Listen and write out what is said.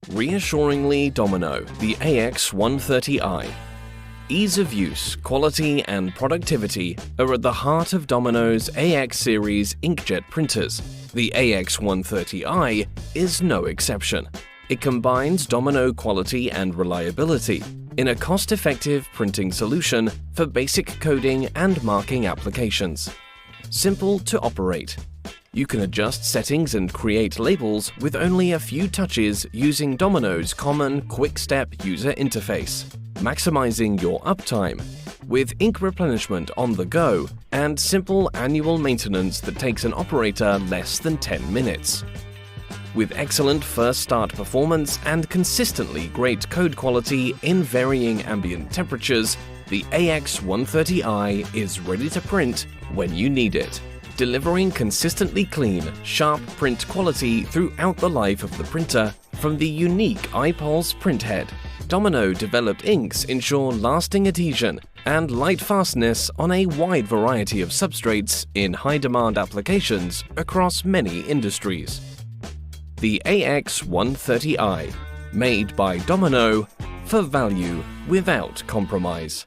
Reassuringly Domino, the AX130i. Ease of use, quality and productivity are at the heart of Domino's AX series inkjet printers. The AX130i is no exception. It combines Domino quality and reliability in a cost-effective printing solution for basic coding and marking applications. Simple to operate. You can adjust settings and create labels with only a few touches using Domino's common QuickStep user interface, maximizing your uptime with ink replenishment on the go and simple annual maintenance that takes an operator less than 10 minutes. With excellent first start performance and consistently great code quality in varying ambient temperatures, the AX130i is ready to print when you need it, delivering consistently clean, sharp print quality throughout the life of the printer from the unique iPulse printhead. Domino-developed inks ensure lasting adhesion and light fastness on a wide variety of substrates in high-demand applications across many industries. The AX130i, made by Domino for value without compromise.